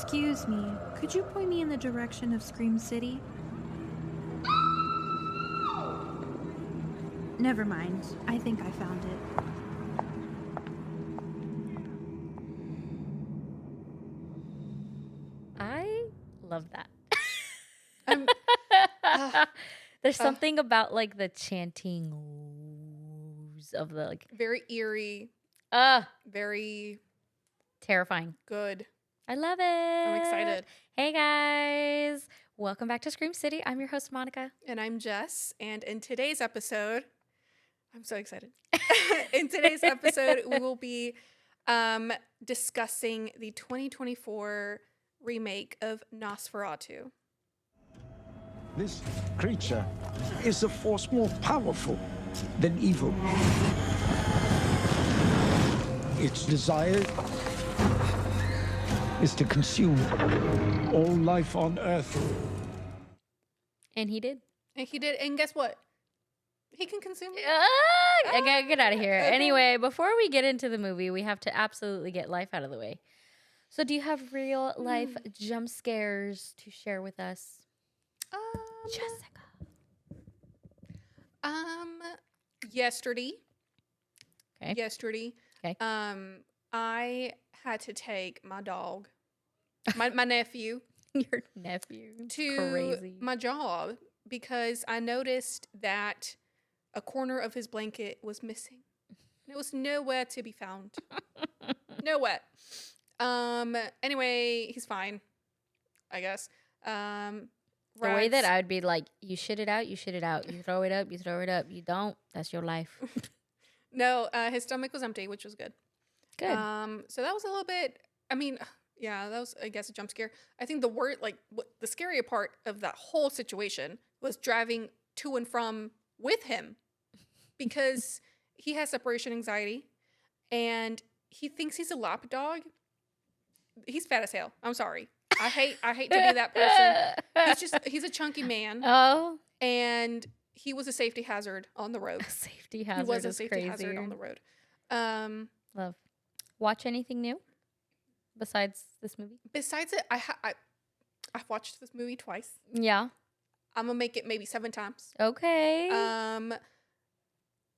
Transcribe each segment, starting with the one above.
Excuse me, could you point me in the direction of ScreamCity? Never mind, I think I found it. I love that. Um, There's something about like the chanting of the like very eerie, very terrifying. good. I love it. I'm excited. Hey guys, welcome back to Scream City. I'm your host Monica. And I'm Jess. And in today's episode, I'm so excited. In today's episode, we will be discussing the 2024 remake of Nosferatu. This creature is a force more powerful than evil. Its desire is to consume all life on Earth. And he did. And he did. And guess what? He can consume it. I gotta get out of here. Okay. Anyway, before we get into the movie, we have to absolutely get life out of the way. So do you have real life jump scares to share with us? Jessica. Yesterday. Okay. Yesterday. Okay. I had to take my dog, my nephew, Your nephew. to Crazy. my job because I noticed that a corner of his blanket was missing. And it was nowhere to be found. Nowhere. Anyway, he's fine, I guess. The way that I would be like, you shit it out, you shit it out. You throw it up, you throw it up. You don't, that's your life. No, his stomach was empty, which was good. Good. So that was a little bit, I mean, yeah, that was, I guess, a jump scare. I think the the scarier part of that whole situation was driving to and from with him because he has separation anxiety and he thinks he's a lap dog. He's fat as hell. I'm sorry. I hate to be that person. He's a chunky man. Oh. And he was a safety hazard on the road. A safety hazard He was a is safety crazy. hazard on the road. Love. Watch anything new besides this movie? Besides it, I've watched this movie twice. Yeah. I'm gonna make it maybe 7 times. Okay.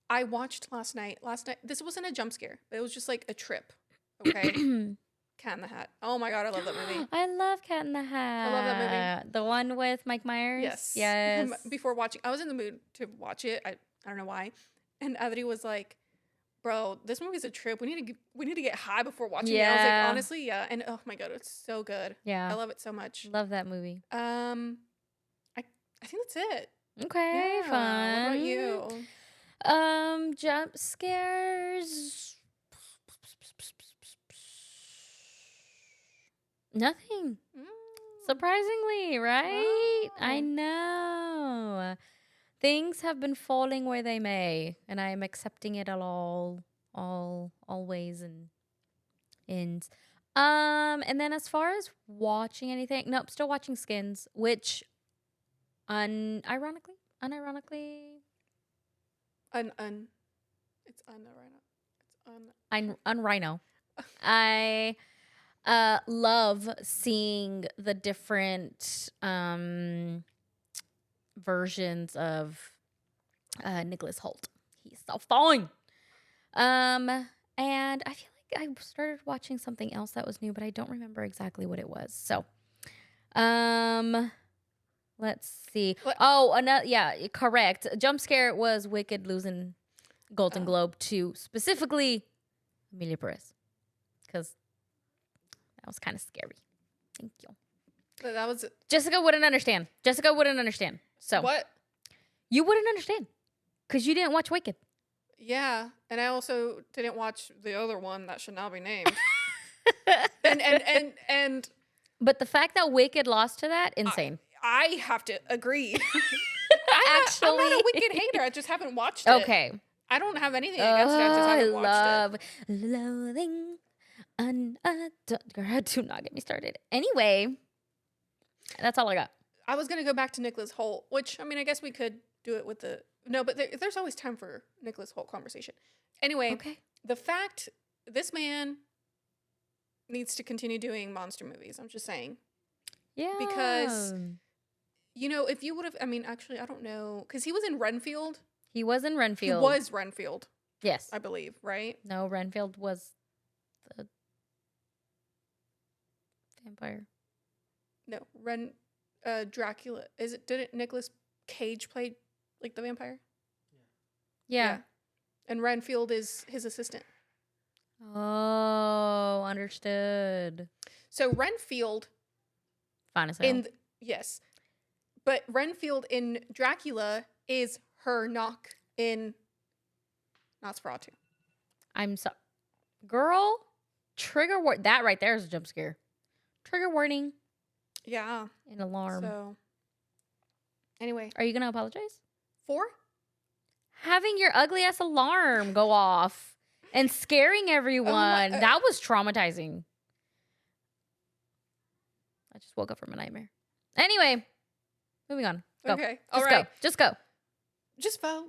I watched last night. This wasn't a jump scare. It was just like a trip. Okay. Cat in the Hat. Oh my god, I love that movie. I love Cat in the Hat. I love that movie. The one with Mike Myers? Yes. Yes. Before watching, I was in the mood to watch it. I don't know why. And Adri was like, "Bro, this movie's a trip. We need to get high before watching it." I was like, honestly, yeah. And oh my god, it's so good. Yeah. I love it so much. Love that movie. I think that's it. Okay, Yeah. fun. What about you? Jump scares. Nothing. Surprisingly, right? Wow. I know. Things have been falling where they may, and I am accepting it always and and then as far as watching anything, nope, still watching Skins, which unironically It's Unrhino. I love seeing the different versions of Nicholas Hoult. He's so fine. And I feel like I started watching something else that was new, but I don't remember exactly what it was. So, let's see. What? Oh, another, yeah, correct. Jump scare was Wicked losing Golden Globe to specifically Emilia Perez, because that was kind of scary. Thank you. That was Jessica wouldn't understand. So what? You wouldn't understand because you didn't watch Wicked. Yeah, and I also didn't watch the other one that should not be named. and But the fact that Wicked lost to that, insane. I have to agree. Actually, I'm not a Wicked hater. I just haven't watched it. Okay. I don't have anything against it. I just haven't watched it. Loathing. Girl, do not get me started. Anyway, that's all I got. I was gonna go back to Nicholas Hoult, which I mean, I guess we could do it with the but there's always time for Nicholas Hoult conversation. Anyway, Okay. the fact this man needs to continue doing monster movies. I'm just saying. Yeah. Because, you know, if you would have, I mean, actually, I don't know. Because he was in Renfield. he was in Renfield. He was Renfield, Yes. I believe, right? No, Renfield was the vampire. No, Dracula. Didn't Nicolas Cage play like the vampire? Yeah. And Renfield is his assistant. Oh, understood. So Renfield Fine as hell. yes. But Renfield in Dracula is her knock in Nosferatu. I'm so girl. Trigger warning. That right there is a jump scare. Trigger warning. Yeah. An alarm. So anyway, Are you gonna apologize? 4? Having your ugly ass alarm go off and scaring everyone. That was traumatizing. I just woke up from a nightmare. Anyway, moving on. Go. Okay. Just All go. right. Just go. Just vote.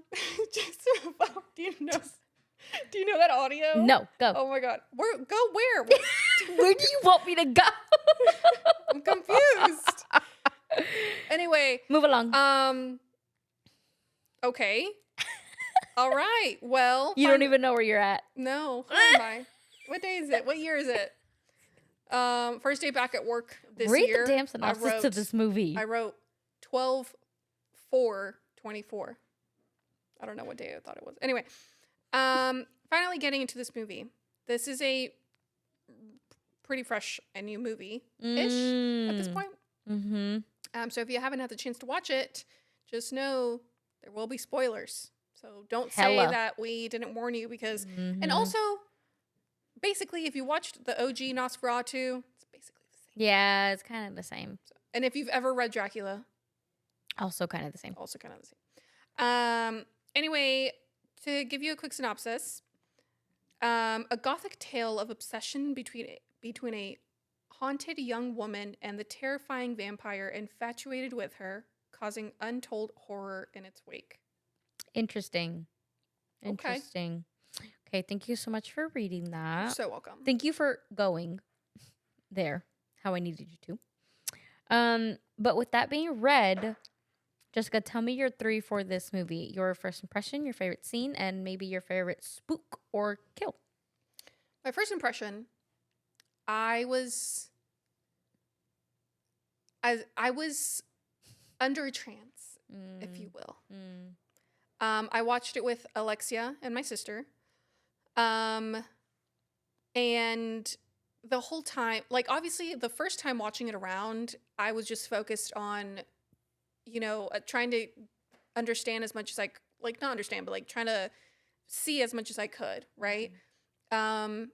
Just vote. Do you know that audio? No, go. Oh my god. Where? Where do you want me to go? I'm confused. Anyway, Move along. Okay. All right. Well, You don't even know where you're at. No. Where am I? What day is it? What year is it? First day back at work this Read year. the damn synopsis to this movie. I wrote 12/4/24. I don't know what day I thought it was. Anyway, finally getting into this movie. This is a pretty fresh and new movie-ish at this point. Mm-hmm. So if you haven't had the chance to watch it, just know there will be spoilers. So don't Hella. say that we didn't warn you because... And also, basically, if you watched the OG Nosferatu, it's basically the same. Yeah, it's kind of the same. And if you've ever read Dracula, Also kind of the same. also kind of the same. Anyway, to give you a quick synopsis, a gothic tale of obsession between a haunted young woman and the terrifying vampire infatuated with her, causing untold horror in its wake. Interesting. Interesting. Okay, thank you so much for reading You're that. so welcome. Thank you for going there how I needed you to. But with that being read, Jessica, tell me your 3 for this movie. Your first impression, your favorite scene, and maybe your favorite spook or kill. My first impression, I was under a trance, if you will. I watched it with Alexia and my sister. And the whole time, like, obviously the first time watching it around, I was just focused on, trying to understand as much as not understand, but like trying to see as much as I could. Right. And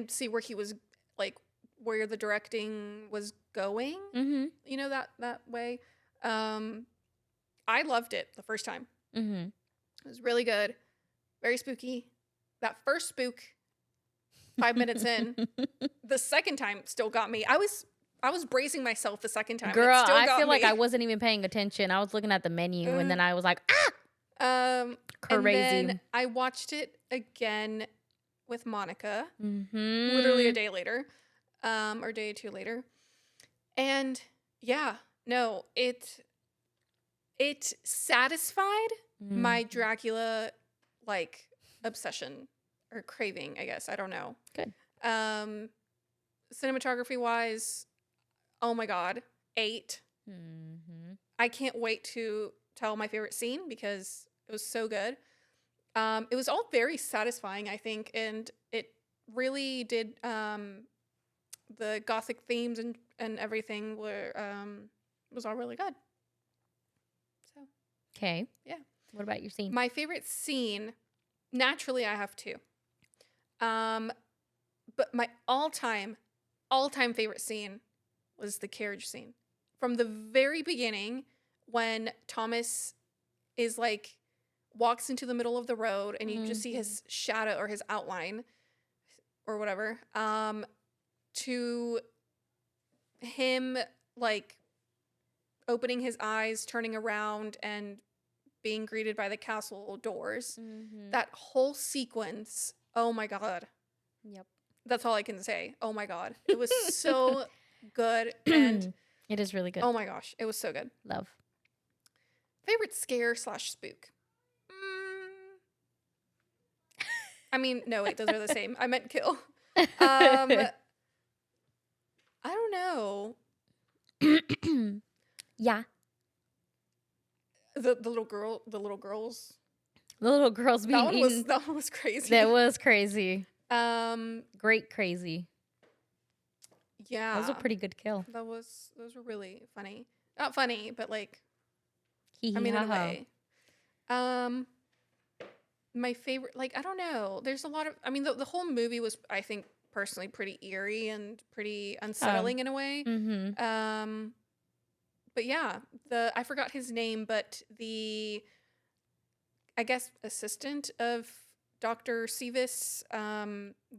see where he was, like, where the directing was going, that way. I loved it the first time. It was really good. Very spooky. That first spook, 5 minutes in, the second time still got me. I was bracing myself the second time. Girl, it still I got feel like me. I wasn't even paying attention. I was looking at the menu and then I was like, Crazy. crazy. And then I watched it again with Monica, literally a day later, or a day or two later. And yeah, no, it satisfied my Dracula, like, obsession or craving, I guess. I don't know. Good. Cinematography wise, oh my God, 8. I can't wait to tell my favorite scene because it was so good. It was all very satisfying, I think, and it really did. The gothic themes and everything was all really good. So Okay. yeah. What about your scene? My favorite scene, naturally, I have 2. But my all-time favorite scene was the carriage scene. From the very beginning, when Thomas is like, walks into the middle of the road and you just see his shadow or his outline or whatever, to him, like, opening his eyes, turning around, and being greeted by the castle doors. That whole sequence, oh my God. Yep. That's all I can say. Oh my god, it was so good, and It is really good. oh my gosh, it was so good. Love. Favorite scare / spook? I mean, no, wait, those are the same. I meant kill. I don't know. Yeah. The little girls. The little girls being eaten. That one was crazy. That was crazy. Um, Great crazy. yeah, That was a pretty good kill. those were really funny. Not funny, but like, Hee I hee mean, ha in a ha. way. My favorite, like, I don't know. There's a lot of, I mean, the whole movie was, I think, personally pretty eerie and pretty unsettling in a way. Mm-hmm. But yeah, I forgot his name, but the, I guess, assistant of Dr. Sevis,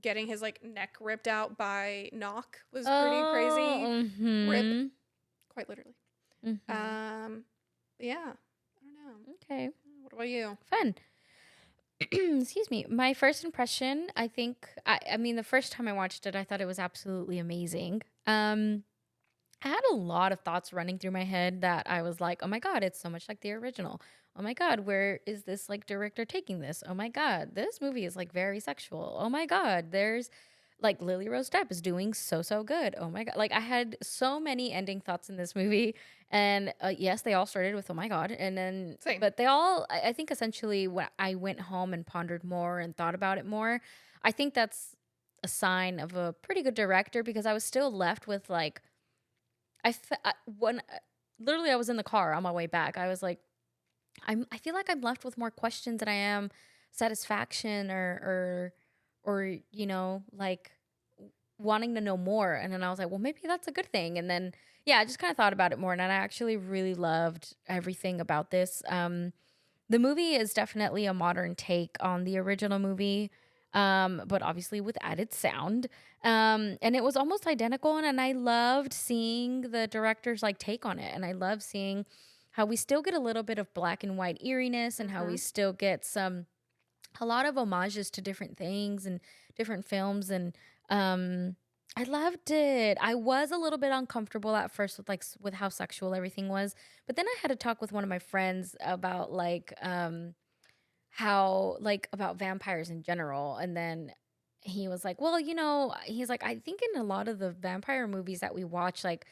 getting his like neck ripped out by Knock was pretty crazy. Mm-hmm. Rip, quite literally. Mm-hmm. But yeah, I don't know. Okay. What about you? Fun. Excuse me. My first impression, I think, I mean, the first time I watched it, I thought it was absolutely amazing. I had a lot of thoughts running through my head that I was like, oh my God, it's so much like the original. Oh my God, where is this like director taking this? Oh my God, this movie is like very sexual. Oh my God, there's like Lily Rose Depp is doing so good. Oh my God. Like I had so many ending thoughts in this movie. And yes, they all started with, oh my God. And then, Same. but they all, I think essentially when I went home and pondered more and thought about it more, I think that's a sign of a pretty good director because I was still left with like, when literally I was in the car on my way back, I was like, I feel like I'm left with more questions than I am satisfaction or you know, like wanting to know more. And then I was like, well, maybe that's a good thing. And then yeah, I just kind of thought about it more, and I actually really loved everything about this. The movie is definitely a modern take on the original movie, but obviously with added sound. And it was almost identical, and I loved seeing the director's like take on it, and I love seeing how we still get a little bit of black and white eeriness, and how we still get a lot of homages to different things and different films, and I loved it. I was a little bit uncomfortable at first with like with how sexual everything was, but then I had to talk with one of my friends about like how like about vampires in general, and then he was like, well, you know, he's like, I think in a lot of the vampire movies that we watch, like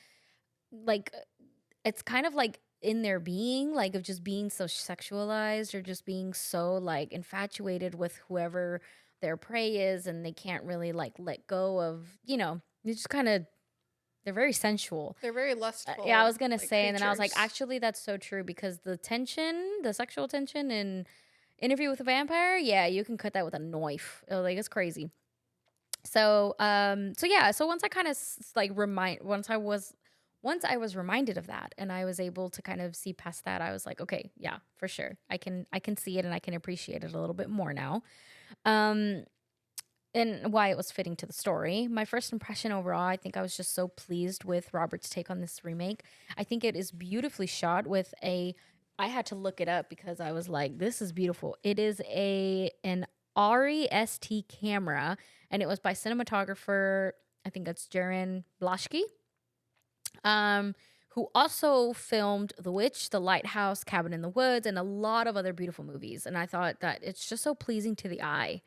it's kind of like in their being, like of just being so sexualized or just being so like infatuated with whoever their prey is, and they can't really like let go of, you know, they just kind of, they're very sensual. They're very lustful. Yeah, I was gonna like, say, and then I was like, creatures. actually, that's so true because the tension, the sexual tension in Interview with a Vampire, yeah, you can cut that with a knife. Like it's crazy. So, so yeah, so once I kind of like once I was reminded of that, and I was able to kind of see past that, I was like, okay, yeah, for sure, I can see it, and I can appreciate it a little bit more now. And why it was fitting to the story. My first impression overall, I think I was just so pleased with Robert's take on this remake. I think it is beautifully shot with I had to look it up because I was like, this is beautiful. It is an REST camera, and it was by cinematographer, I think it's Jaron Blaschke, who also filmed The Witch, The Lighthouse, Cabin in the Woods, and a lot of other beautiful movies. And I thought that it's just so pleasing to the eye.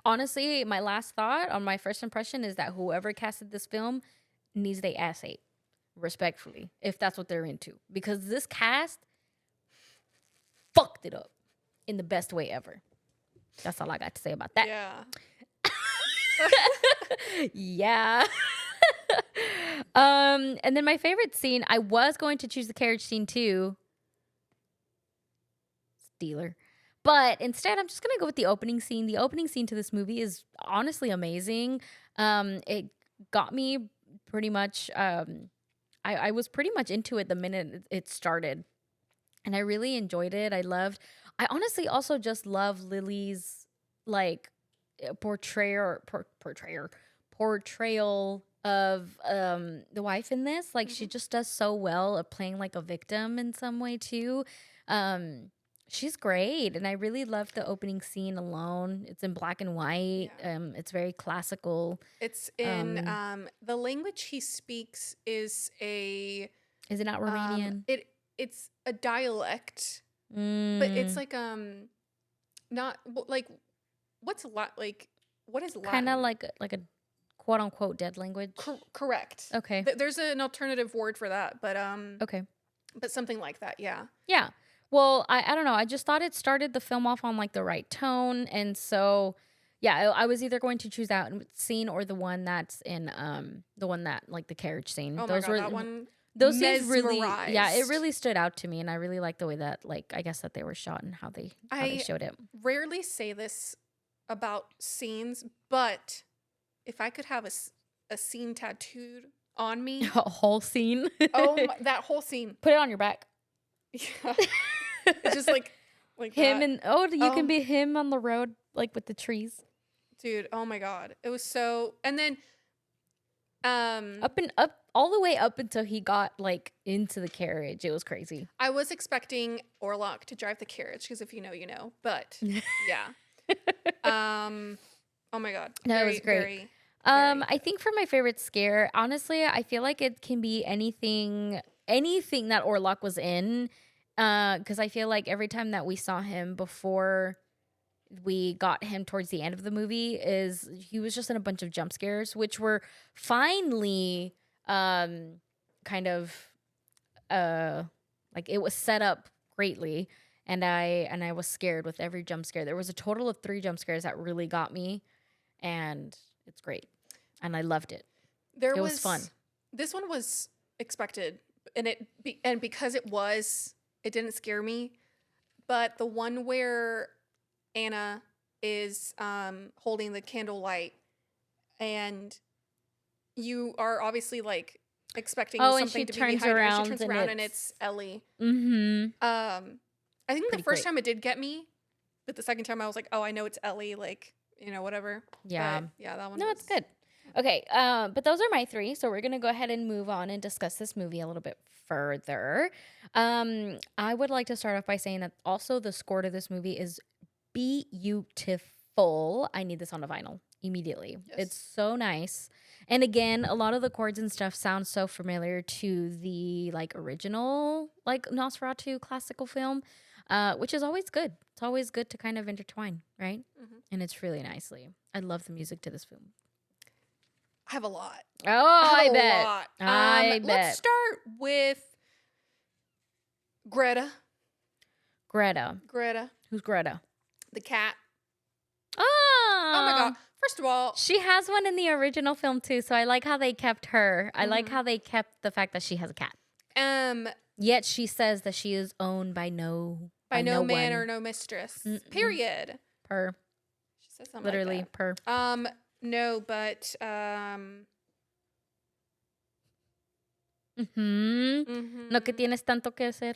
Honestly, my last thought on my first impression is that whoever casted this film needs they ass ate, respectfully, if that's what they're into, because this cast fucked it up in the best way ever. That's all I got to say about that. Yeah. Yeah. And then my favorite scene, I was going to choose the carriage scene too. Stealer. But instead, I'm just going to go with the opening scene. The opening scene to this movie is honestly amazing. It got me pretty much, I was pretty much into it the minute it started. And I really enjoyed it. I honestly also just love Lily's, like, portrayal of the wife in this. Like, she just does so well at playing like a victim in some way too. She's great, and I really loved the opening scene alone. It's in black and white. Yeah. It's very classical. It's in the language he speaks is a Is it not Romanian? it's a dialect, but it's like not like what's like what is Latin? Kind of like a quote unquote dead language. Correct. Okay. There's an alternative word for that, but Okay. but something like that, yeah. Yeah. Well, I don't know. I just thought it started the film off on like the right tone, and so yeah, I was either going to choose that scene or the one that's in the one that like the carriage scene. Oh my God, that one. Those scenes really, yeah, it mesmerized. really stood out to me, and I really like the way that like I guess that they were shot and how they showed it. Rarely say this about scenes, but if I could have a scene tattooed on me, A whole scene. that whole scene. Put it on your back. Yeah. It's just like Him that. and you can be him on the road like with the trees. Dude, oh my God. It was so, and then Up and up all the way up until he got like into the carriage. It was crazy. I was expecting Orlok to drive the carriage because if you know, you know. But yeah. Oh my God. That was great. Very, I think for my favorite scare, honestly, I feel like it can be anything that Orlok was in. Because I feel like every time that we saw him before we got him towards the end of the movie he was just in a bunch of jump scares, which were finally kind of like it was set up greatly, and I was scared with every jump scare. There was a total of 3 jump scares that really got me, and it's great, and I loved it. It was fun. This one was expected, and because it didn't scare me. But the one where Anna is holding the candlelight, and you are obviously like expecting something to be behind her. And she turns around and it's Ellie. Mm-hmm. I think Pretty the first great. time it did get me, but the second time I was like, oh, I know it's Ellie. Like, you know, whatever. Yeah. But yeah, that one. No, was it's good. Okay, but those are my 3, so we're gonna go ahead and move on and discuss this movie a little bit further. I would like to start off by saying that also the score to this movie is beautiful. I need this on a vinyl immediately. Yes. It's so nice. And again, a lot of the chords and stuff sound so familiar to the like original like Nosferatu classical film, which is always good. It's always good to kind of intertwine, right? Mm-hmm. And it's really nicely. I love the music to this film. I have a lot. Oh, I have a bet. lot. I bet. Let's start with Greta. Greta. Who's Greta? The cat. Oh, Oh my God. First of all, She has one in the original film too, so I like how they kept her. I like how they kept the fact that she has a cat. Yet she says that she is owned by no man one. or no mistress. Period. Per. She says something Literally like per. that. No, but No que tienes tanto que hacer.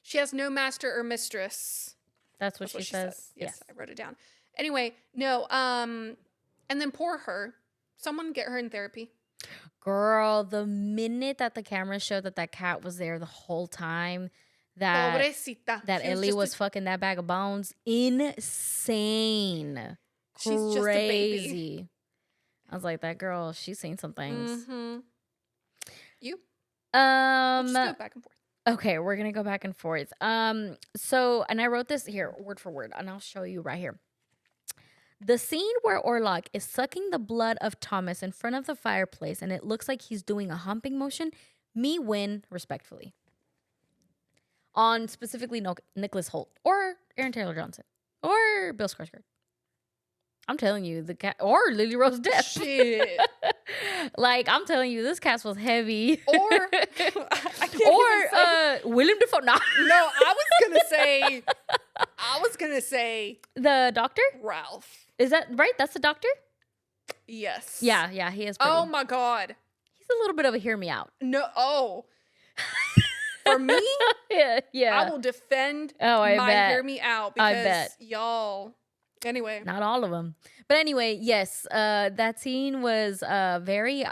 she has no master or mistress. That's what That's she says. said. Yes, I wrote it down. Anyway, no, and then poor her. Someone get her in therapy. Girl, the minute that the camera showed that cat was there the whole time, that Pobrecita. that She Ellie just was fucking that bag of bones, insane. She's just a baby. Crazy. I was like, that girl, she's seen some things. You? Let's Um, just go back and forth. okay, we're gonna go back and forth. So, and I wrote this here word for word, and I'll show you right here. The scene where Orlok is sucking the blood of Thomas in front of the fireplace, and it looks like he's doing a humping motion. Me win respectfully. On specifically Nicholas Hoult or Aaron Taylor Johnson or Bill Skarsgård. I'm telling you, the cat or Lily Rose Depp. Shit. Like, I'm telling you, this cast was heavy. Or I can't even say- Willem Dafoe. Nah. No, I was gonna say The doctor? Ralph. Is that right? That's the doctor? Yes. Yeah, he is pretty. Oh my God. He's a little bit of a hear me out. No. Oh. For me, yeah. I will defend I my bet. hear me out I because bet. y'all. Anyway. Not all of them. But anyway, yes, that scene was very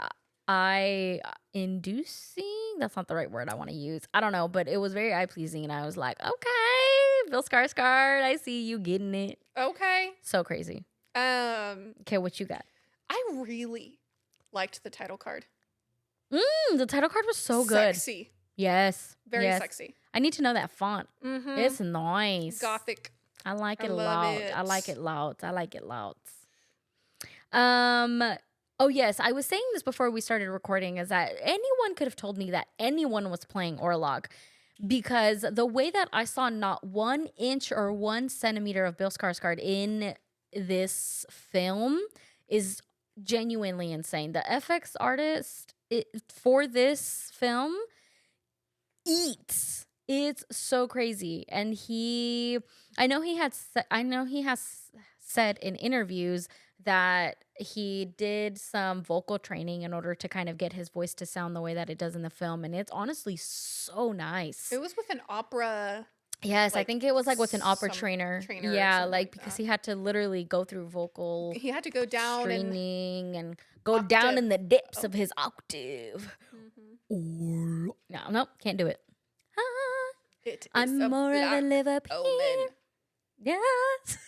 eye-inducing. That's not the right word I want to use. I don't know, but it was very eye-pleasing, and I was like, okay, Bill Skarsgård. I see you getting it. Okay. So crazy. Okay, what you got? I really liked the title card. The title card was so good. Sexy. Yes. Very yes. sexy. I need to know that font. Mm-hmm. It's nice. Gothic. I like I it a love lot. it. I like it lots. I like it lots. Oh yes, I was saying this before we started recording, is that anyone could have told me that anyone was playing Orlok, because the way that I saw not 1 inch or 1 centimeter of Bill Skarsgård in this film is genuinely insane. The FX artist for this film eats. It's so crazy, and I know he has said in interviews that he did some vocal training in order to kind of get his voice to sound the way that it does in the film, and it's honestly so nice. It was with an opera. Yes, I like, think it was like with an opera some trainer. trainer or Yeah, something like like because that. he had to literally go through vocal He had to go down and training and go down octave. in the depths of his octave. Mhm. No, can't do it. It is I'm a more of a black live up here. omen. Yes.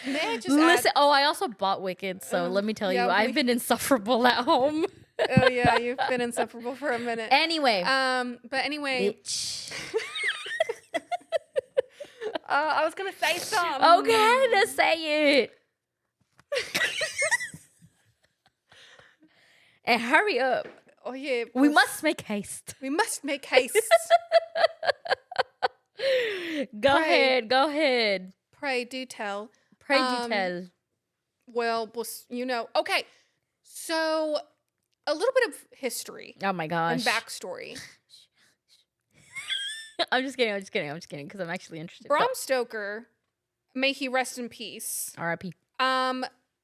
May I just Listen, add? oh, I also bought Wicked, so let me tell yeah, you, I've we- been insufferable at home. Oh yeah, you've been insufferable for a minute. Anyway, But anyway, bitch. I was gonna say something. Okay, let's say it. And hurry up. Oh yeah, We must make haste. We must make haste. Go Pray. ahead. Pray do tell. Pray do tell. Well, okay. So, a little bit of history Oh my gosh. and backstory. I'm just kidding because I'm actually interested. Bram Stoker, may he rest in peace. R.I.P.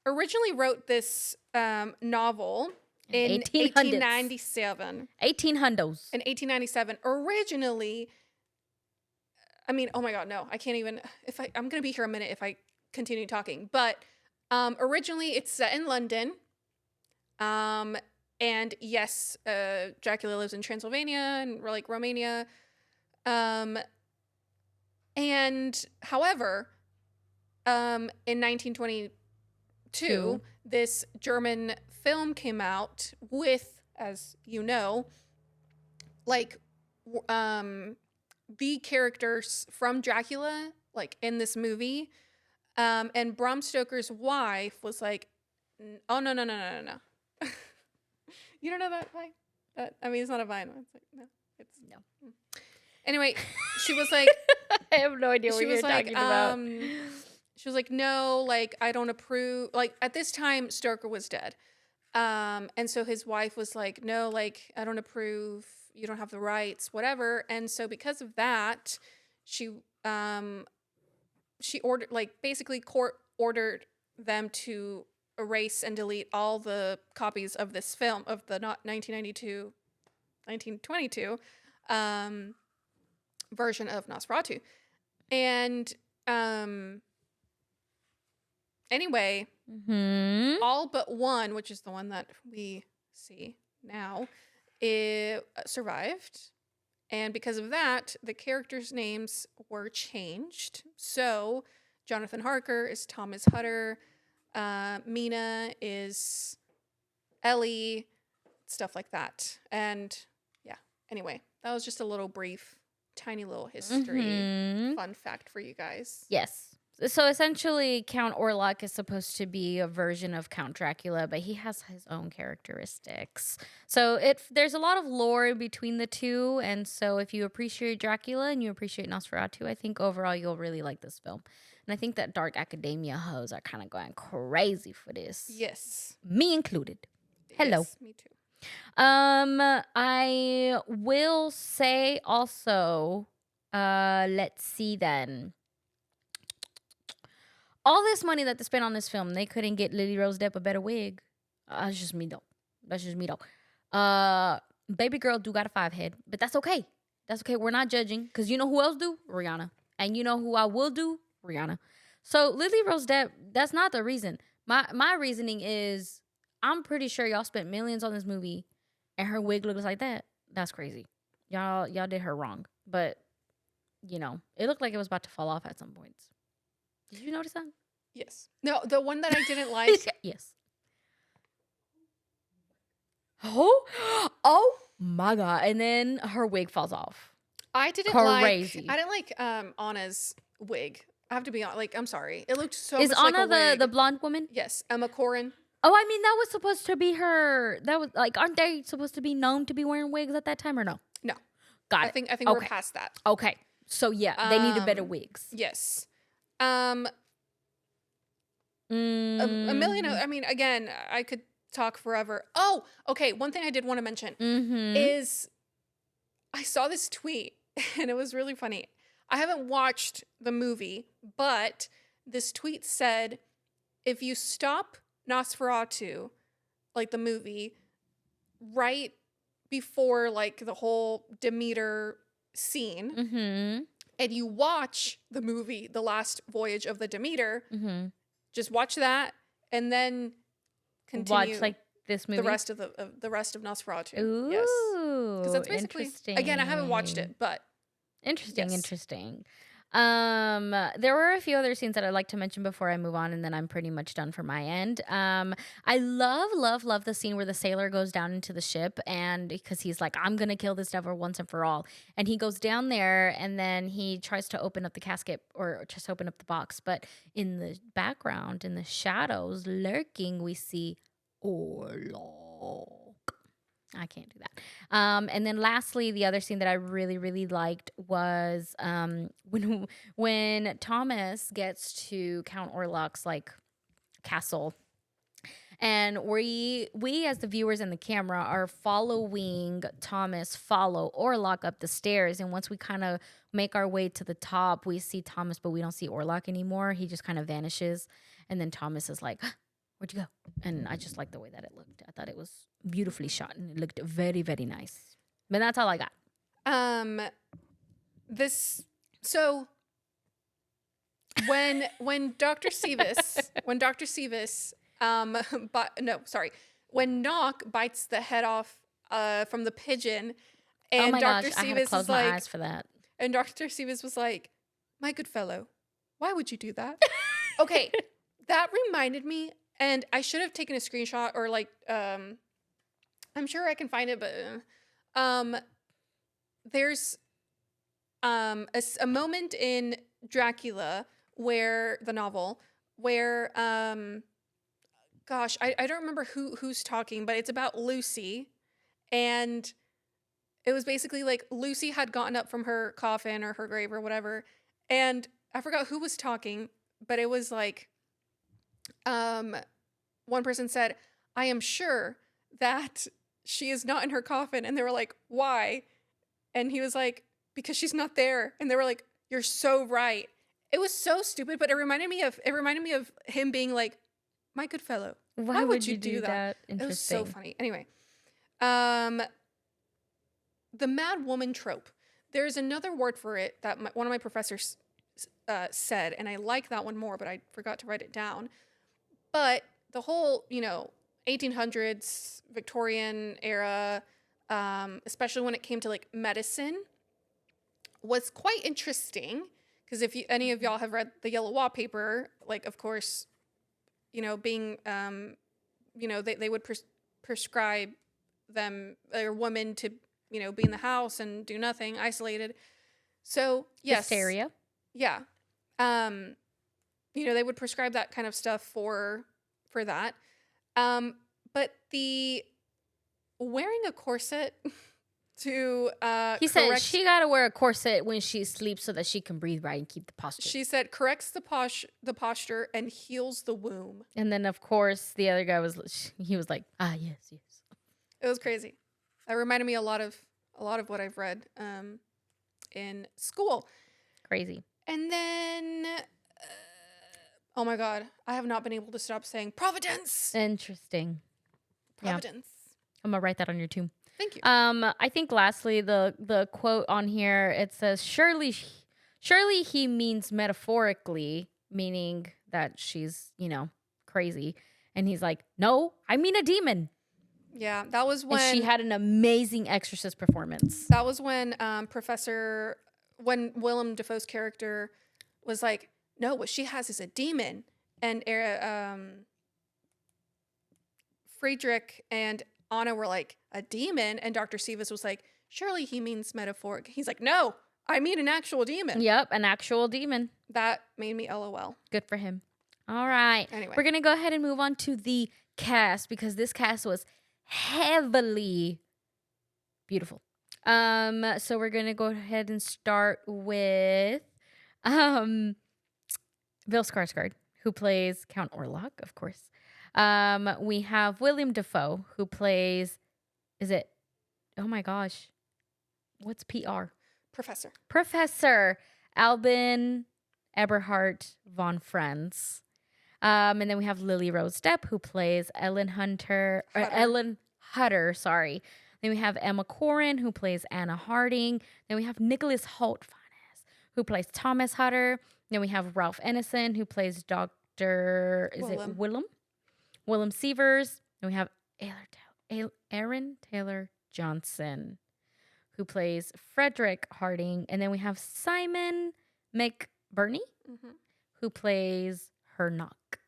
Originally wrote this novel in 1800s. 1897. 18 hundos. In 1897, originally, I mean, oh my God, no, I can't even. I'm gonna be here a minute if I continue talking. But originally, it's set in London. And yes, Dracula lives in Transylvania and like Romania. And however, in 1922, this German film came out with, as you know, like the characters from Dracula, like in this movie. And Bram Stoker's wife was like, "Oh no. You don't know that vine? It's not a vine. It's like no. Anyway, she was like, I have no idea what she you're was like, talking about. she was like, no, like I don't approve. Like at this time, Stoker was dead, and so his wife was like, no, like I don't approve. You don't have the rights, whatever. And so because of that, she ordered, like basically court ordered them to erase and delete all the copies of this film of the 1922 version of Nosferatu. And anyway, all but one, which is the one that we see now, it survived. And because of that, the characters' names were changed. So Jonathan Harker is Thomas Hutter. Mina is Ellie, stuff like that. And yeah, anyway, that was just a little brief, tiny little history fun fact for you guys. Yes. So essentially, Count Orlok is supposed to be a version of Count Dracula, but he has his own characteristics. So there's a lot of lore between the two, and so if you appreciate Dracula and you appreciate Nosferatu, I think overall you'll really like this film. And I think that dark academia hoes are kind of going crazy for this. Yes. Me included. Hello. Yes, me too. I will say also, let's see then. All this money that they spent on this film, they couldn't get Lily Rose Depp a better wig. That's just me though. Baby girl do got a 5 head, but that's okay. That's okay. We're not judging, because you know who else do? Rihanna. And you know who I will do? Rihanna. So Lily Rose Depp, that's not the reason. My reasoning is, I'm pretty sure y'all spent millions on this movie, and her wig looks like that. That's crazy. Y'all did her wrong. But you know, it looked like it was about to fall off at some points. Did you notice that? Yes. No, the one that I didn't like. Yes. Oh my God. And then her wig falls off. I didn't Crazy. like Anna's wig. I have to be honest. Like, I'm sorry. It looked so Is much Anna like a wig. the blonde woman? Yes, Emma Corrin. Oh, I mean, that was supposed to be her. That was like, aren't they supposed to be known to be wearing wigs at that time or no? No. Got I it. think we're past that. Okay. So yeah, they needed better wigs. Yes. A million. I mean, again, I could talk forever. Oh, okay. One thing I did want to mention is I saw this tweet and it was really funny. I haven't watched the movie, but this tweet said, if you stop Nosferatu, like the movie, right before like the whole Demeter scene, and you watch the movie, The Last Voyage of the Demeter, just watch that and then continue Watch like this movie. the rest of the rest of Nosferatu. Ooh, yes, because that's basically interesting. again. I haven't watched it, but Interesting, yes. interesting. There were a few other scenes that I'd like to mention before I move on, and then I'm pretty much done for my end. I love the scene where the sailor goes down into the ship, and because he's like, I'm gonna kill this devil once and for all, and he goes down there, and then he tries to open up the casket or just open up the box, but in the background, in the shadows, lurking, we see Orlok. I can't do that. And then lastly, the other scene that I really liked was when Thomas gets to Count Orlok's like castle, and we as the viewers and the camera are following Thomas follow Orlok up the stairs, and once we kind of make our way to the top, we see Thomas, but we don't see Orlok anymore. He just kind of vanishes, and then Thomas is like, where'd you go? And I just like the way that it looked. I thought it was beautifully shot and it looked very, very nice. But that's all I got. So when Dr. Seavis when Knock bites the head off from the pigeon, and oh my Dr. gosh, I had to Seavis close is my like, eyes for that. and Dr. Seavis was like, my good fellow, why would you do that? Okay, that reminded me, and I should have taken a screenshot or like, I'm sure I can find it, but there's a moment in Dracula where the novel where gosh, I don't remember who's talking, but it's about Lucy, and it was basically like Lucy had gotten up from her coffin or her grave or whatever, and I forgot who was talking, but it was like one person said, I am sure that she is not in her coffin, and they were like, why? And he was like, because she's not there. And they were like, you're so right. It was so stupid, but it reminded me of him being like, my good fellow, why would you do that? It was so funny. Anyway, the mad woman trope. There's another word for it that one of my professors said, and I like that one more, but I forgot to write it down. But the whole, 1800s Victorian era, especially when it came to like medicine, was quite interesting, because if any of y'all have read The Yellow Wallpaper, like, of course, being they would prescribe them a woman to be in the house and do nothing, isolated. So yes, hysteria. Yeah. They would prescribe that kind of stuff for that. But the wearing a corset to he said she got to wear a corset when she sleeps so that she can breathe right and keep the posture. She said corrects the posture and heals the womb. And then of course the other guy was like, yes. It was crazy. That reminded me a lot of what I've read in school. Crazy. And then oh my God, I have not been able to stop saying Providence. Interesting. Providence. Yeah. I'm gonna write that on your tomb. Thank you. I think lastly, the quote on here, it says, surely he means metaphorically, meaning that she's, crazy. And he's like, no, I mean a demon. Yeah, that was when and she had an amazing exorcist performance. That was when Professor when Willem Dafoe's character was like, no, what she has is a demon. And Friedrich and Anna were like, a demon? And Dr. Sivas was like, surely he means metaphoric. He's like, no, I mean an actual demon. Yep, an actual demon. That made me LOL. Good for him. All right. Anyway. We're going to go ahead and move on to the cast because this cast was heavily beautiful. So we're going to go ahead and start with Bill Skarsgård, who plays Count Orlok, of course. We have William Dafoe, who plays, oh my gosh, what's PR? Professor Albin Eberhard von Franz. And then we have Lily Rose Depp, who plays Ellen Hutter, sorry. Then we have Emma Corrin, who plays Anna Harding. Then we have Nicholas Hoult, who plays Thomas Hutter. Then we have Ralph Ineson, who plays Dr. Willem Sievers. Then we have Aaron Taylor Johnson, who plays Frederick Harding. And then we have Simon McBurney, who plays Hernock.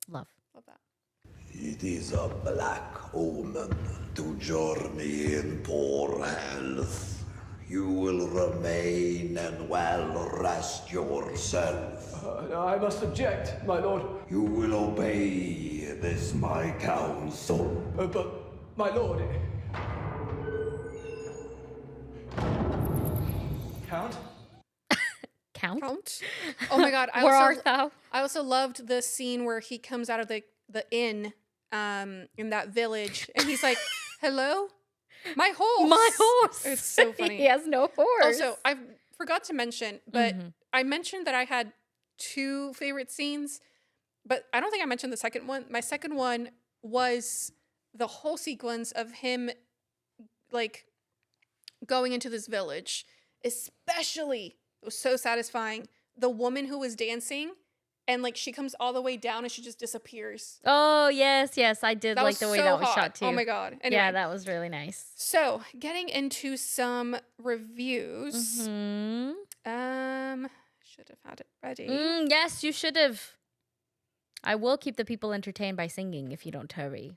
Love that. It is a black omen to journey in poor health. You will remain and well rest yourself. I must object, my lord. You will obey this my counsel. But, my lord... Count? Count? Oh my god. Where art thou? I also loved the scene where he comes out of the inn in that village and he's like, hello? My horse. It's so funny. He has no horse. Also, I forgot to mention, but I mentioned that I had 2 favorite scenes, but I don't think I mentioned the second one. My second one was the whole sequence of him like going into this village, especially, it was so satisfying, the woman who was dancing and like she comes all the way down and she just disappears. Oh, yes. I did like the way that was shot too. Oh my god. Anyway, yeah, that was really nice. So, getting into some reviews. Should have had it ready. Yes, you should have. I will keep the people entertained by singing if you don't hurry.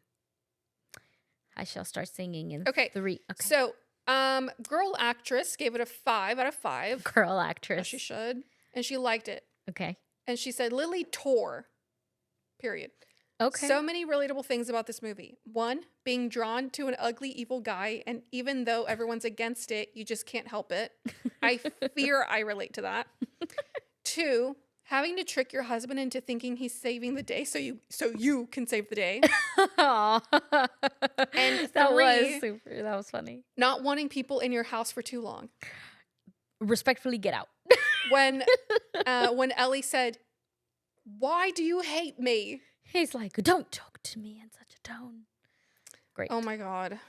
I shall start singing in 3. Okay. So, girl actress gave it a 5 out of 5. Girl actress. As she should. And she liked it. Okay. And she said, Lily tore. Period. Okay. So many relatable things about this movie. 1, being drawn to an ugly, evil guy, and even though everyone's against it, you just can't help it. I fear I relate to that. 2, having to trick your husband into thinking he's saving the day so you can save the day. Aww. And 3, that was funny. Not wanting people in your house for too long. Respectfully, get out. When Ellie said, "Why do you hate me?" He's like, "Don't talk to me in such a tone." Great. Oh my god,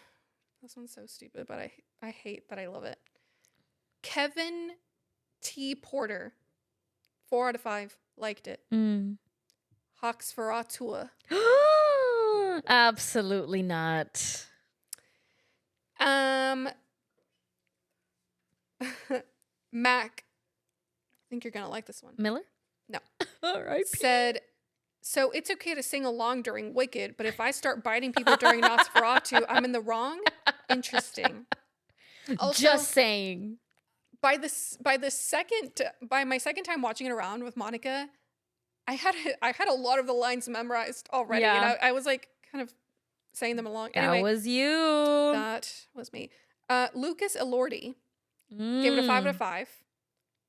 this one's so stupid, but I hate that I love it. Kevin T. Porter, 4 out of 5, liked it. Nosferatu. Absolutely not. Mac, I think you're gonna like this one. Miller? No. All right. Said, so it's okay to sing along during Wicked, but if I start biting people during Nosferatu, I'm in the wrong? Interesting. Also, just saying. By my second time watching it around with Monica, I had a lot of the lines memorized already, and I was like kind of saying them along. Anyway, that was you. That was me. Lucas Elordi gave it a 5 out of 5.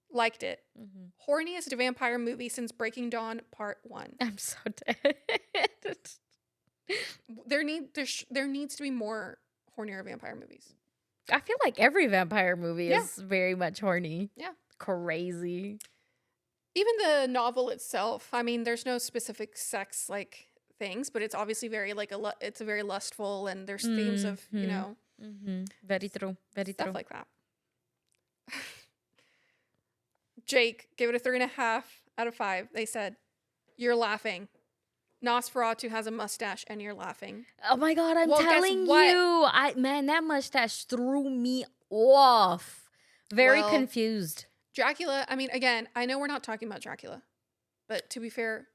Liked it. Horniest vampire movie since Breaking Dawn Part 1. I'm so dead. There needs to be more hornier vampire movies. I feel like every vampire movie is very much horny. Yeah. Crazy. Even the novel itself, I mean, there's no specific sex like things, but it's obviously very like it's very lustful, and there's themes of, you know, very true. Very stuff true. like that. Jake gave it a 3.5 out of 5. They said, "You're laughing. Nosferatu has a mustache and you're laughing." Oh my god, I'm Well, guess telling what? you. Man, that mustache threw me off. Very Well, confused. Dracula, I mean, again, I know we're not talking about Dracula, but to be fair,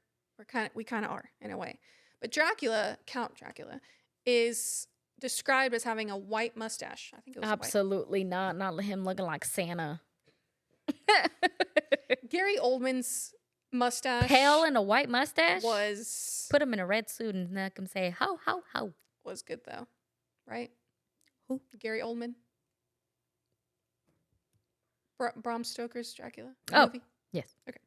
we kind of are in a way. But Dracula, Count Dracula, is described as having a white mustache. I think it was Absolutely not. Not him looking like Santa. white. Gary Oldman's mustache Pale and a white mustache? was Put him in a red suit and make him say, how, how. was good though, right? Who? Gary Oldman. Bram Stoker's Dracula Oh. movie. Yes. Okay.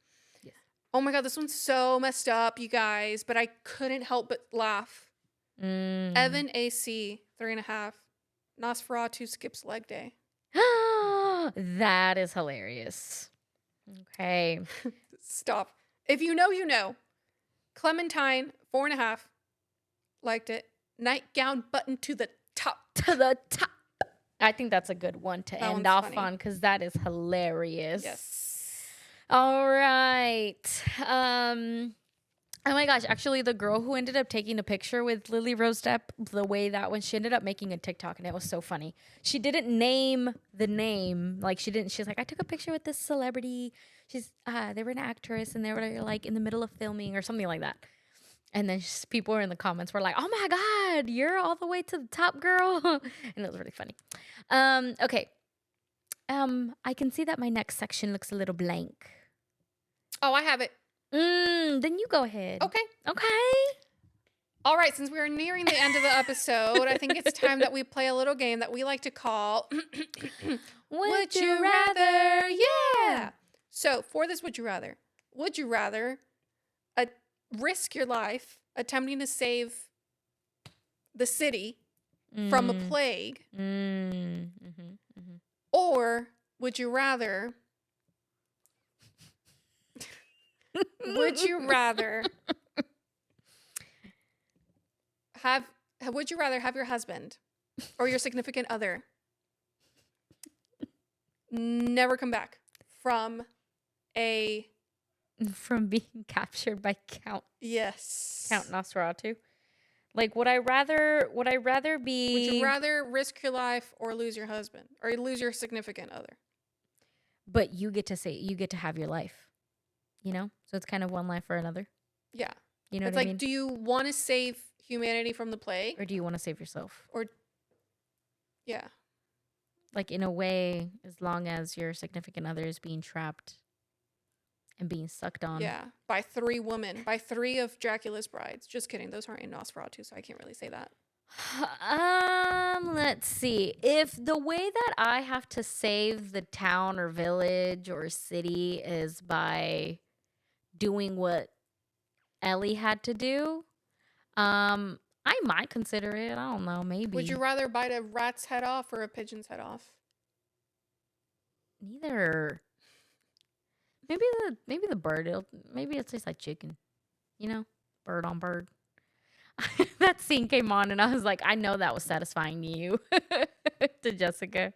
Yes. Oh my god, this one's so messed up, you guys. But I couldn't help but laugh. Evan AC 3.5. Nosferatu skips leg day. That is hilarious. Okay. Stop. If you know, you know. Clementine 4.5. Liked it. Nightgown button to the top. To the top. I think that's a good one to That end one's off funny. on because that is hilarious. Yes. All right. Oh my gosh, actually the girl who ended up taking a picture with Lily Rose Depp, the way that when she ended up making a TikTok and it was so funny. She didn't name the name. Like she's like, I took a picture with this celebrity. They were an actress and they were like in the middle of filming or something like that. And then people were in the comments were like, oh my God, you're all the way to the top, girl. And it was really funny. Okay. I can see that my next section looks a little blank. Oh, I have it. Then you go ahead. Okay. Okay. All right. Since we're nearing the end of the episode, I think it's time that we play a little game that we like to call Would you rather? Yeah. So for this, would you rather risk your life attempting to save the city from a plague, or would you rather have your husband or your significant other never come back from being captured by Count yes Nosferatu? Like, would I rather be? Would you rather risk your life or lose your husband or lose your significant other? But you get to have your life, you know? So it's kind of one life or another. Yeah. You know It's what like, I mean? do you want to save humanity from the plague? Or do you want to save yourself? Or, yeah. Like, in a way, as long as your significant other is being trapped and being sucked on. Yeah. By 3 women. By 3 of Dracula's brides. Just kidding. Those aren't in Nosferatu, so I can't really say that. Let's see. If the way that I have to save the town or village or city is by doing what Ellie had to do, I might consider it. I don't know, maybe. Would you rather bite a rat's head off or a pigeon's head off? Neither. Maybe the bird. Maybe it tastes like chicken. You know, bird on bird. That scene came on and I was like, I know that was satisfying to you. To Jessica.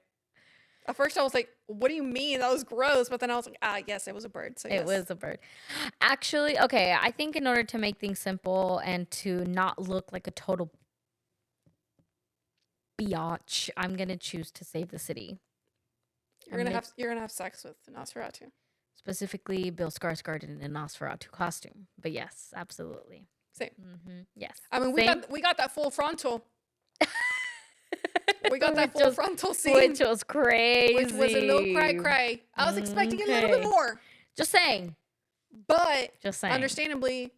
At first I was like, what do you mean? That was gross. But then I was like, yes, it was a bird. So yes. It was a bird. Actually, okay, I think in order to make things simple and to not look like a total biatch, I'm going to choose to save the city. You're gonna have sex with Nosferatu. Specifically, Bill Skarsgård in a Nosferatu costume. But yes, absolutely. Same. Yes. I mean, Same. we got that full frontal. We got that Which full was- frontal scene. Which was crazy. Which was a little cray. I was expecting a little bit Okay. more. Just saying. But Just saying. understandably,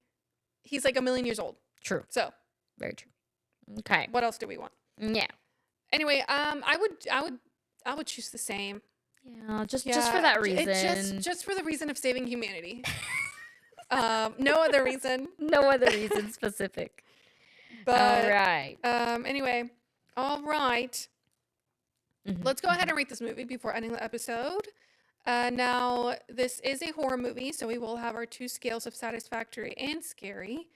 he's like 1,000,000 years old. True. So Very true. Okay. what else do we want? Yeah. Anyway, I would choose the same. Yeah. Just for that reason. It's just for the reason of saving humanity. No other reason. No other reason specific. But All right. anyway, all right. Mhm. Let's go ahead and rate this movie before ending the episode. Now, this is a horror movie, so we will have our 2 scales of satisfactory and scary.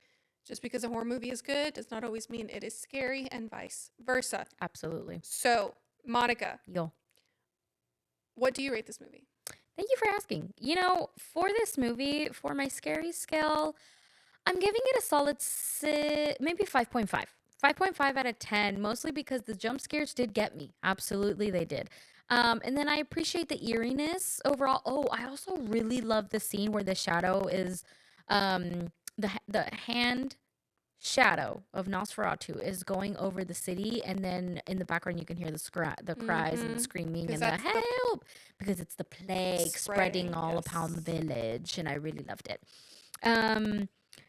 Just because a horror movie is good does not always mean it is scary, and vice versa. Absolutely. So, Monica, Yo. what do you rate this movie? Thank you for asking. You know, for this movie, for my scary scale, I'm giving it a solid maybe 5.5. 5.5 out of 10, mostly because the jump scares did get me. Absolutely, they did. And then I appreciate the eeriness overall. Oh, I also really love the scene where the shadow is, the hand shadow of Nosferatu is going over the city, and then in the background you can hear the cries and the screaming 'Cause and the that's the help, because it's the plague spreading spreading, all upon the yes. village, and I really loved it. Um,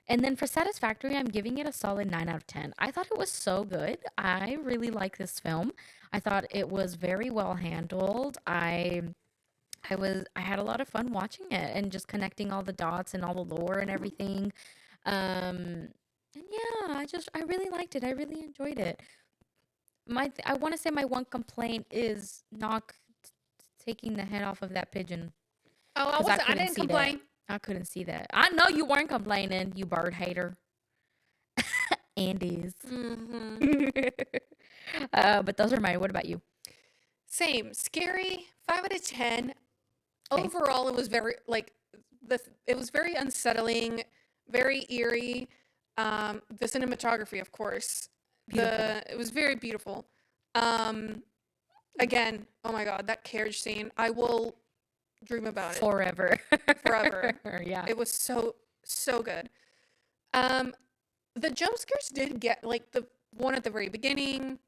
and then for Satisfactory, I'm giving it a solid 9 out of 10. I thought it was so good. I really like this film. I thought it was very well handled. I had a lot of fun watching it and just connecting all the dots and all the lore and everything. And yeah, I really liked it. I really enjoyed it. I want to say my one complaint is not taking the head off of that pigeon. Oh, 'Cause I couldn't didn't see that. complain. I couldn't see that. I know you weren't complaining, you bird hater. Andes. But those are mine. What about you? Same. Scary. 5 out of 10. Okay. Overall, it was very it was very unsettling, very eerie. The cinematography, of course. It was very beautiful. Again, oh my god, that carriage scene. I will dream about it Forever. forever. Yeah. It was so good. Um, the jump scares did get like the one at the very beginning.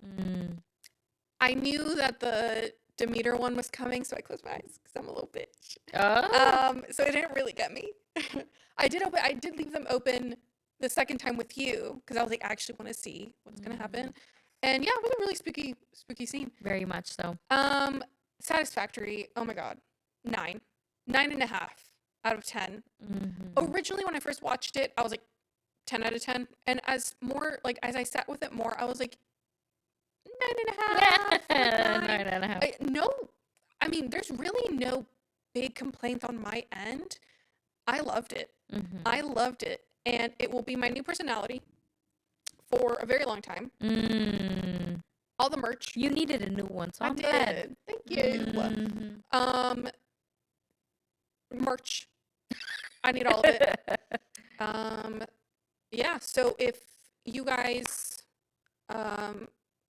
I knew that the Demeter one was coming, so I closed my eyes because I'm a little bitch. Oh. So it didn't really get me. I did leave them open the second time with you because I was like, I actually want to see what's gonna happen. And yeah, it was a really spooky scene. Very much so. Satisfactory. Oh my god, 9.5 out of 10. Originally, when I first watched it, I was like 10 out of 10. And as I sat with it more, I was like 9.5. 9.5. No, I mean, there's really no big complaints on my end. I loved it. I loved it, and it will be my new personality for a very long time. All the merch. You needed a new one, so I'm I glad. did. Thank you. Merch. I need all of it. Yeah, so if you guys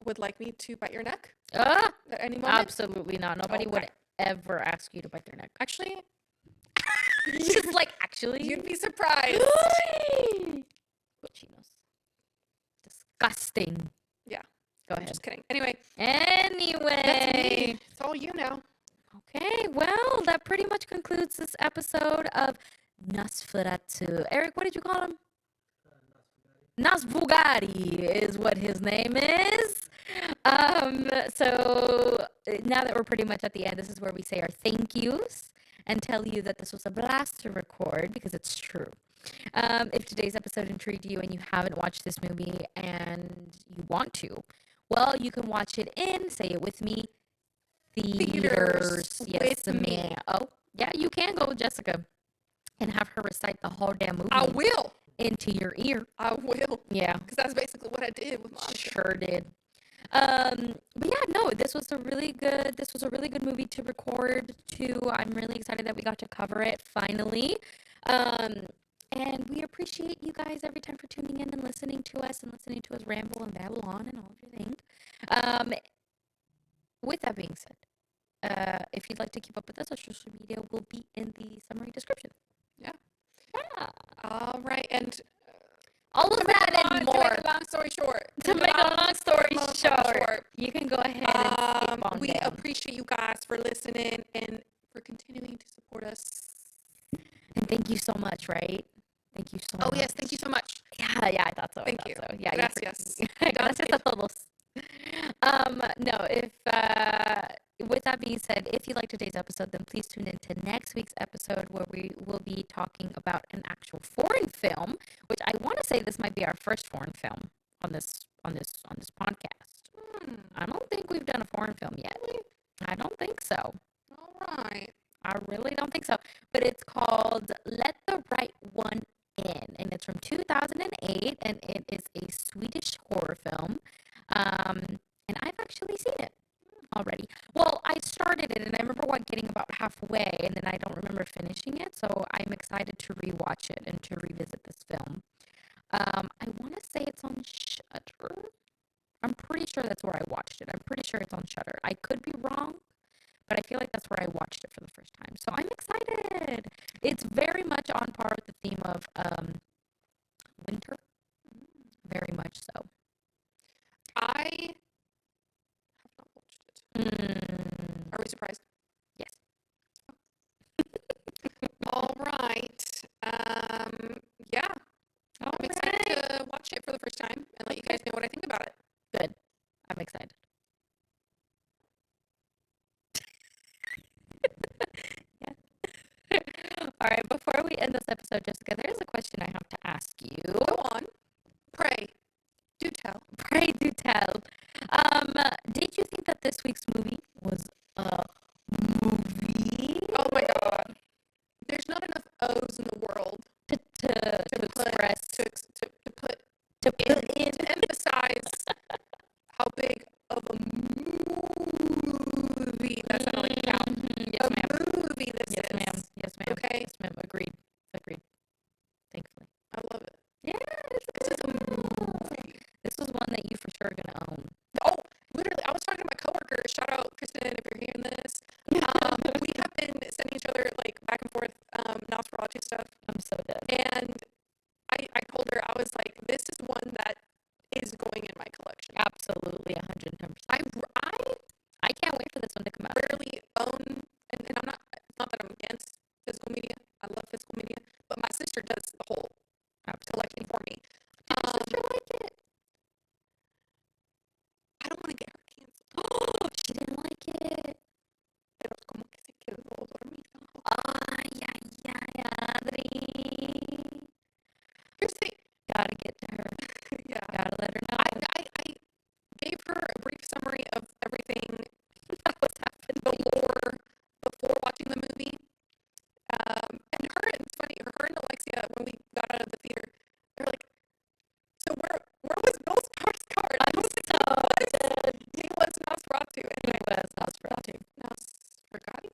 would like me to bite your neck Ah, at any moment, absolutely not. Nobody would Okay. ever ask you to bite their neck. actually, She's like, actually. you'd be surprised. Cochinos. Disgusting. Yeah. Go I'm ahead. just kidding. Anyway, Anyway. that's me. It's all you know. Okay, well, that pretty much concludes this episode of Nosferatu. Eric, what did you call him? Nosbugatti is what his name is. So now that we're pretty much at the end, this is where we say our thank yous and tell you that this was a blast to record because it's true. If today's episode intrigued you and you haven't watched this movie and you want to, well, you can watch it in, say it with me, theaters. Yes, with me. ma'am. Oh, yeah, you can go with Jessica and have her recite the whole damn movie I will. into your ear. I will. Yeah, Because that's basically what I did with Monica. sure did. But yeah, no, this was a really good movie to record too. I'm really excited that we got to cover it finally. And we appreciate you guys every time for tuning in and listening to us ramble and babble on and all of your things. With that being said, if you'd like to keep up with us, our social media will be in the summary description. Yeah. Yeah. All right. And All of that and more. To make a long story short. To make a long story long short, you can go ahead and skip on we down. appreciate you guys for listening and for continuing to support us. And thank you so much, right? Thank you so much. Oh, yes. Thank you so much. Yeah, I thought so. Thank I you. thought so. Yeah, Gracias. Gracias a todos. No, with that being said, if you liked today's episode, then please tune in to next week's episode where we will be talking about an actual foreign film, which I want to say this might be our first foreign film on this podcast. I don't think we've done a foreign film yet. I don't think so. All right. I really don't think so. But it's called Let the Right One In, and it's from 2008, and it is a Swedish horror film. And I've actually seen it already. Well, I started it, and I remember getting about halfway, and then I don't remember finishing it, so I'm excited to rewatch it and to revisit this film. I want to say it's on Shudder. I'm pretty sure that's where I watched it. I'm pretty sure it's on Shudder. I could be wrong, we end this episode, Jessica, there is a question I have to ask you. Go on. Pray. Do tell. Pray do tell. Did you think that this week's movie was a movie? Oh my god. There's not enough O's in the world To express, to put to put in. to emphasize how big of a movie that sounded like a cow. Yes, ma'am. Movie this Yes, is. ma'am. Yes, ma'am. Okay. Yes, ma'am. Agreed. Thankfully. I love it. Yeah, This is a movie. this was one that you for sure are gonna own. Oh, literally, I was talking to my coworker. Shout out, Kristen, if you're hearing this. We have been sending each other like back and forth Nosferatu stuff, I'm so dead. and I told her, I was like, this is one that is going in my collection. Absolutely, 110%. I I can't wait for this one to come out. rarely own, and I'm not. It's not that I'm against physical media. I love physical media, but my sister does the whole collecting for me. Did your sister like it? I don't want to get her canceled. Oh, she didn't like it. Pero como que se quedó dormida. Ay, Adri. Here's the thing. Gotta get to her. Yeah. Gotta let her know. I gave her a brief summary of everything that was happening. the lore before watching the movie. And her, it's funny, her and Alexia, when we got out of the theater, they're like, so where was Bill Skarsgård? I'm so dead. He was Nosferatu. He was Nosferatu. Nosferatu.